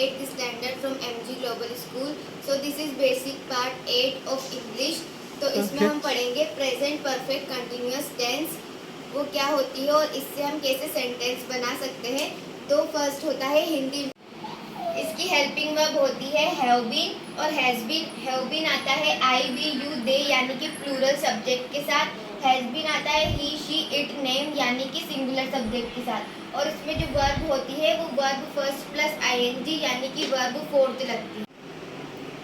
8th standard from MG Global School. So this is basic part 8 of English. तो इसमें Okay. हम पढ़ेंगे present perfect continuous tense, वो क्या होती है और इससे हम कैसे सेंटेंस बना सकते हैं। तो फर्स्ट होता है हिंदी, इसकी हेल्पिंग वर्ब होती है हैव बीन और हैज बीन। हैव बीन आता है आई वी यू दे यानी कि प्लूरल सब्जेक्ट के साथ। हैज बीन आता है ही शी इट नेम यानी कि सिंगुलर सब्जेक्ट के साथ। और उसमें जो वर्ब होती है वो वर्ब फर्स्ट प्लस आईएनजी यानी कि वर्ब फोर्थ लगती है।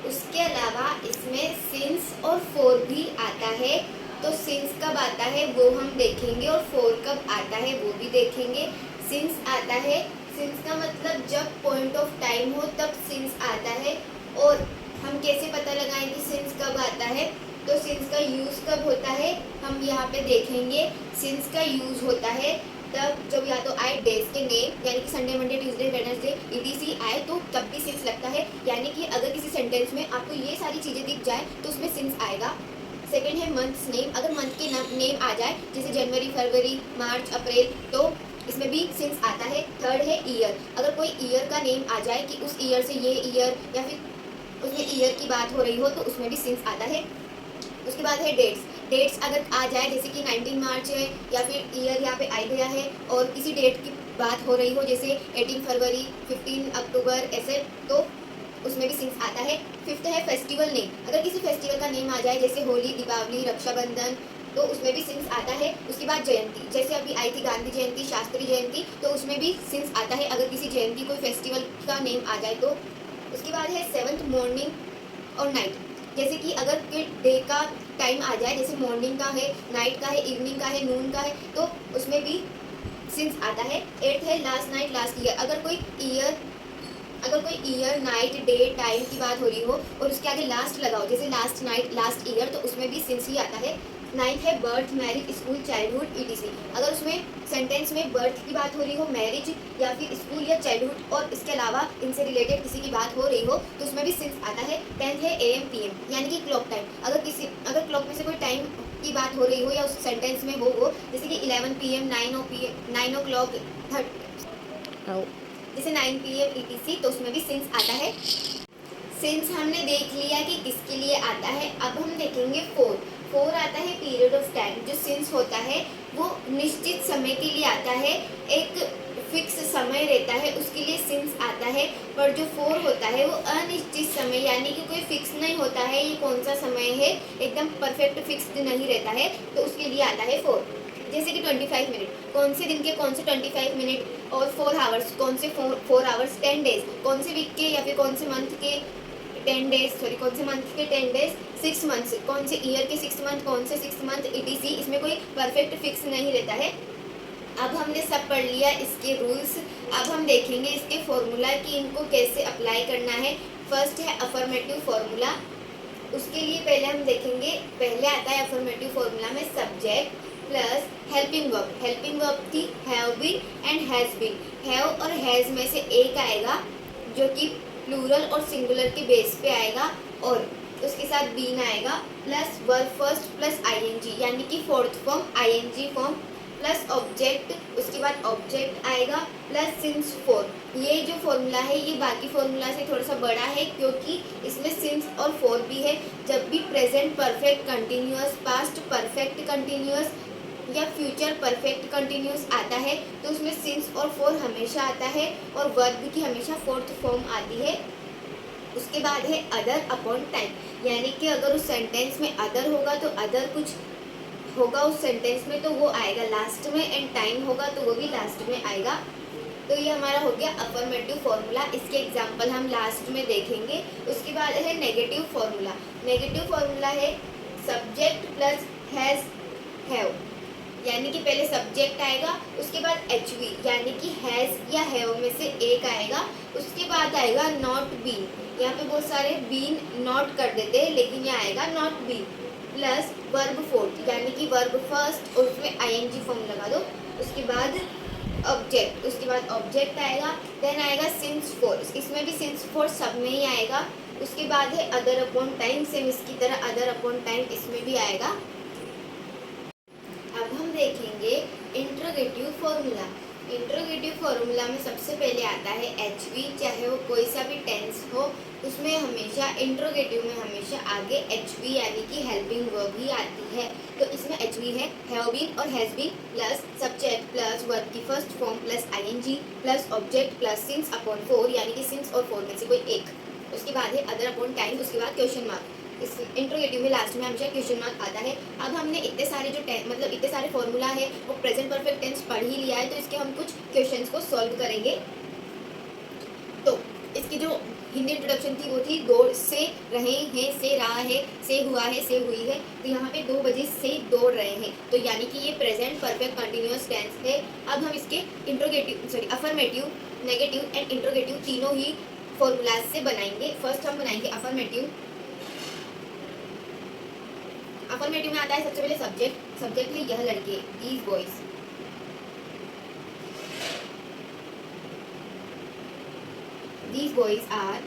उसके अलावा इसमें सिंस और फोर भी आता है। तो सिंस कब आता है वो हम देखेंगे और फोर कब आता है वो भी देखेंगे। सिंस आता है, सिंस का मतलब जब पॉइंट ऑफ टाइम हो तब सिंस आता है। और हम कैसे पता लगाएंगे सिंस कब आता है, तो सिंस का यूज़ कब होता है हम यहाँ पे देखेंगे। सिंस का यूज़ होता है तब जब या तो आए डेज के नेम यानी कि Sunday Monday Tuesday Wednesday etc आए तो तब भी सिंस लगता है। यानी कि अगर किसी सेंटेंस में आपको ये सारी चीज़ें दिख जाए तो उसमें सिंस आएगा। सेकेंड है मंथ्स नेम, अगर मंथ के नेम आ जाए जैसे जनवरी फरवरी मार्च अप्रैल तो इसमें भी सिंस आता है। थर्ड है ईयर, अगर कोई ईयर का नेम आ जाए कि उस ईयर से ये ईयर या फिर उसमें ईयर की बात हो रही हो तो उसमें भी सिंस आता है। उसके बाद है डेट्स, डेट्स अगर आ जाए जैसे कि 19 मार्च है या फिर ईयर यहाँ पे आ गया है और किसी डेट की बात हो रही हो जैसे 18 फरवरी 15 अक्टूबर ऐसे तो उसमें भी सिंस आता है। फिफ्थ है फेस्टिवल नेम, अगर किसी फेस्टिवल का नेम आ जाए जैसे होली दीपावली रक्षाबंधन तो उसमें भी सिंस आता है। उसके बाद जयंती, जैसे अभी आई थी गांधी जयंती शास्त्री जयंती तो उसमें भी सिंस आता है अगर किसी जयंती कोई फेस्टिवल का नेम आ जाए तो। उसके बाद है सेवंथ मॉर्निंग और नाइट, जैसे कि अगर डे का टाइम आ जाए जैसे मॉर्निंग का है नाइट का है इवनिंग का है नून का है तो उसमें भी सिंस आता है। एट्थ है लास्ट नाइट लास्ट ईयर, अगर कोई ईयर नाइट डे टाइम की बात हो रही हो और उसके आगे लास्ट लगाओ जैसे लास्ट नाइट लास्ट ईयर तो उसमें भी सिंस ही आता है। नाइन्थ है birth marriage school childhood etc, अगर उसमें सेंटेंस में बर्थ की बात हो रही हो मैरिज या फिर स्कूल या चाइल्डहुड और इसके अलावा इनसे रिलेटेड किसी की बात हो रही हो तो उसमें भी सिंस आता है। टेंथ है एएम पीएम यानी कि क्लॉक टाइम, अगर क्लॉक में से कोई टाइम की बात हो रही हो या उस सेंटेंस में वो जैसे कि 11 PM 9 o'clock जैसे 9 PM ETC तो उसमें भी सिंस आता है। सिंस हमने देख लिया कि किसके लिए आता है। अब हम देखेंगे फोर आता है पीरियड ऑफ टाइम, जो सिंस होता है वो निश्चित समय के लिए आता है, एक फिक्स समय रहता है उसके लिए सिंस आता है। पर जो फोर होता है वो अनिश्चित समय यानी कि कोई फिक्स नहीं होता है ये कौन सा समय है, एकदम परफेक्ट फिक्स्ड नहीं रहता है तो उसके लिए आता है फोर। जैसे कि 25 मिनट, कौन से दिन के कौन से 25 मिनट, और 4 आवर्स कौन से 4 आवर्स, 10 डेज कौन से वीक के या फिर कौन से मंथ के 10 डेज, कौन से मंथ के 10 डेज, 6 मंथ्स कौन से ईयर के 6 मंथ कौन से 6 मंथ ETC, इसमें कोई परफेक्ट फिक्स नहीं रहता है। अब हमने सब पढ़ लिया इसके रूल्स, अब हम देखेंगे इसके फॉर्मूला कि इनको कैसे अप्लाई करना है। फर्स्ट है अफर्मेटिव फॉर्मूला, उसके लिए पहले हम देखेंगे, पहले आता है अफर्मेटिव फॉर्मूला में सब्जेक्ट प्लस हेल्पिंग वर्ब थी have been and has been. Have और हैज में से एक आएगा जो कि प्लूरल और सिंगुलर के बेस पे आएगा और उसके साथ बीन आएगा plus verb first plus ING यानी कि fourth form ING form plus object, उसके बाद ऑब्जेक्ट आएगा प्लस सिंस फोर। ये जो फॉर्मूला है ये बाकी फॉर्मूला से थोड़ा सा बड़ा है क्योंकि इसमें सिंस और फोर भी है। जब भी present perfect continuous past perfect continuous या फ्यूचर परफेक्ट कंटिन्यूअस आता है तो उसमें सिंस और फोर हमेशा आता है और वर्ब की हमेशा फोर्थ फॉर्म आती है। उसके बाद है अदर अपॉन टाइम, यानी कि अगर उस सेंटेंस में अदर होगा तो अदर कुछ होगा उस सेंटेंस में तो वो आएगा लास्ट में, एंड टाइम होगा तो वो भी लास्ट में आएगा। तो ये हमारा हो गया अफर्मेटिव फॉर्मूला, इसके एग्जाम्पल हम लास्ट में देखेंगे। उसके बाद है नेगेटिव फॉर्मूला, नेगेटिव फॉर्मूला है सब्जेक्ट प्लस हैज हैव, यानी कि पहले सब्जेक्ट आएगा उसके बाद HV यानी कि हैज या हैव में से एक आएगा, उसके बाद आएगा नॉट बीन, यहाँ पे बहुत सारे बीन नॉट कर देते हैं लेकिन यहाँ आएगा not been plus verb fourth यानी कि वर्ब फर्स्ट और उसमें ING फॉर्म लगा दो, उसके बाद ऑब्जेक्ट, उसके बाद ऑब्जेक्ट आएगा, देन आएगा सिंस फोर, इसमें भी सिंस फोर सब में ही आएगा। उसके बाद है अदर अपॉन टाइम, सेम इसकी तरह अदर अपॉन टाइम इसमें भी आएगा। अब हम देखेंगे इंट्रोगेटिव फॉर्मूला, इंट्रोगेटिव फॉर्मूला में सबसे पहले आता है एच वी, चाहे वो कोई सा भी टेंस हो उसमें हमेशा इंट्रोगेटिव में हमेशा आगे एच वी यानी कि हेल्पिंग वर्ब ही आती है। तो इसमें एच वी है हैव बीन और has been plus subject plus verb की first form plus ING plus object plus since upon four यानी कि सिंस और फोर में से कोई एक, उसके बाद है अदर अपॉन टाइम, उसके बाद क्वेश्चन मार्क। इस इंट्रोगेटिव में लास्ट में हमेशा क्वेश्चन मार्क आता है। अब हमने इतने सारे जो मतलब इतने सारे फॉर्मूला है वो प्रेजेंट परफेक्ट टेंस पढ़ ही लिया है, तो इसके हम कुछ क्वेश्चंस को सॉल्व करेंगे। तो इसकी जो हिंदी इंट्रोडक्शन थी वो थी दौड़ से रहे हैं, से रहा है, से हुआ है, से हुई है। तो यहाँ पे 2 बजे से दौड़ रहे हैं, तो यानी कि ये प्रेजेंट परफेक्ट कंटिन्यूअस टेंस है। अब हम इसके अफर्मेटिव, नेगेटिव एंड इंट्रोगेटिव तीनों ही फॉर्मूलाज से बनाएंगे। फर्स्ट हम बनाएंगे अफर्मेटिव। अफर्मेटिव में आता है सबसे पहले सब्जेक्ट। सब्जेक्ट है यह लड़के, these boys. These boys are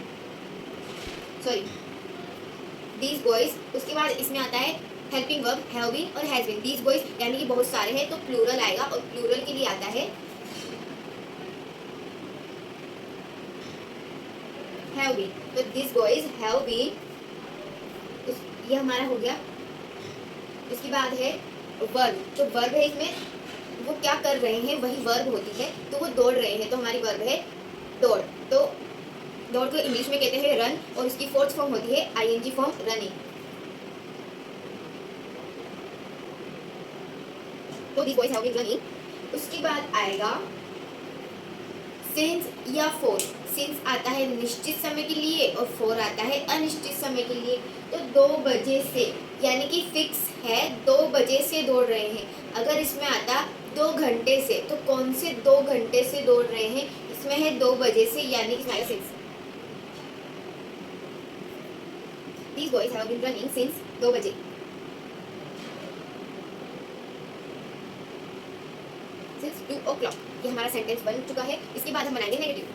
these boys. उसके बाद इसमें आता है हेल्पिंग वर्ब हैव बीन और हैज बीन। दीज बॉयज यानी कि बहुत सारे हैं तो प्लूरल आएगा, और प्लूरल के लिए आता है हैव बीन। तो दीज बॉयज हैव बीन, ये हमारा हो गया। उसके बाद है वर्ब। तो वर्ब है इसमें, वो क्या कर रहे हैं वही वर्ब होती है, तो वो दौड़ रहे हैं, तो हमारी वर्ब है दौड़। तो दौड़ को इंग्लिश में कहते हैं रन, और उसकी फोर्थ फॉर्म होती है आईएनजी फॉर्म रनिंग। तो this boys have been running. उसके बाद आएगा सिंस या फोर। सिंस आता है निश्चित समय के लिए और फोर आता है अनिश्चित समय के लिए। तो 2 बजे से यानी कि फिक्स है 2 बजे से दौड़ रहे हैं। अगर इसमें आता 2 घंटे से, तो कौन से 2 घंटे से दौड़ रहे हैं? इसमें है 2 बजे से यानी कि इसमें since. These boys have been running since 2 बजे। Since 2 o'clock। ये हमारा सेंटेंस बन चुका है। इसके बाद हम बनाएंगे नेगेटिव।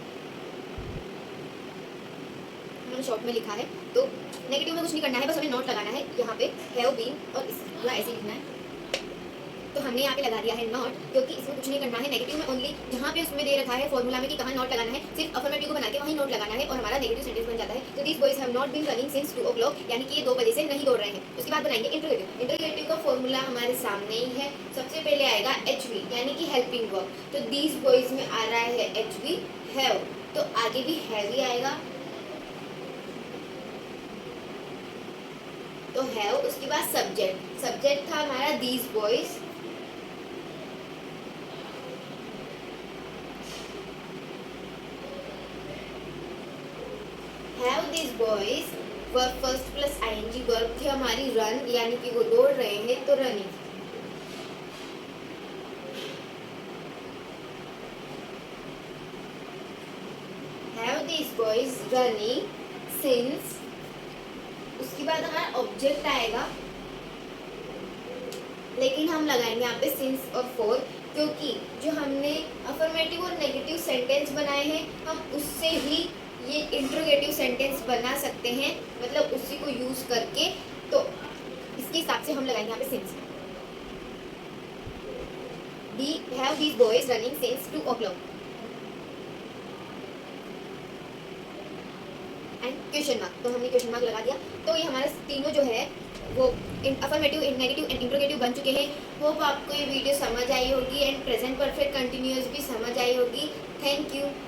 मैंने शॉर्ट में लिखा है, तो नेगेटिव में कुछ नहीं करना है, बस हमें नोट लगाना है। यहाँ पे हैव बीन और पूरा ऐसे लिखना है, तो हमने यहाँ पे लगा दिया है नॉट, क्योंकि इसमें कुछ नहीं करना है। नेगेटिव में ओनली जहाँ पे उसमें दे रखा है फॉर्मूला में कि कहाँ नॉट लगाना है, सिर्फ अफर्मेटिव को बना के वहीं नोट लगाना है और हमारा नेगेटिव सेंटेंस बन जाता है। तो these boys have not been running since 2 o'clock, यानी कि ये 2 बजे से नहीं दौड़ रहे हैं। उसके बाद बनाएंगे इंट्रोगेटिव। इंट्रोगेटिव का फॉर्मूला हमारे सामने ही है। सबसे पहले आएगा एच वी यानी कि हेल्पिंग वर्ब। तो दीस बॉयज में आ रहा है एच वी हैव, तो आगे भी हैव ही आएगा, तो हैव। उसके बाद सब्जेक्ट। सब्जेक्ट था हमारा these boys, have these boys. Verb first plus ING. Verb थी हमारी रन यानी कि वो दौड़ रहे हैं, तो running. Have these boys running since. उसके बाद हमारा ऑब्जेक्ट आएगा, लेकिन हम लगाएंगे यहाँ पे सिंस और फोर, क्योंकि जो हमने अफर्मेटिव और नेगेटिव सेंटेंस बनाए हैं हम उससे ही ये इंट्रोगेटिव सेंटेंस बना सकते हैं, मतलब उसी को यूज करके। तो इसके हिसाब से हम लगाएंगे यहाँ पे since. The have these boys running since 2 o'clock and question mark. तो हमने क्वेश्चन मार्क लगा दिया। तो ये हमारे तीनों जो है वो अफर्मेटिव, नेगेटिव एंड इंट्रोगेटिव बन चुके हैं। होप आपको ये वीडियो समझ आई होगी एंड प्रेजेंट परफेक्ट कंटिन्यूअस भी समझ आई होगी। Thank you.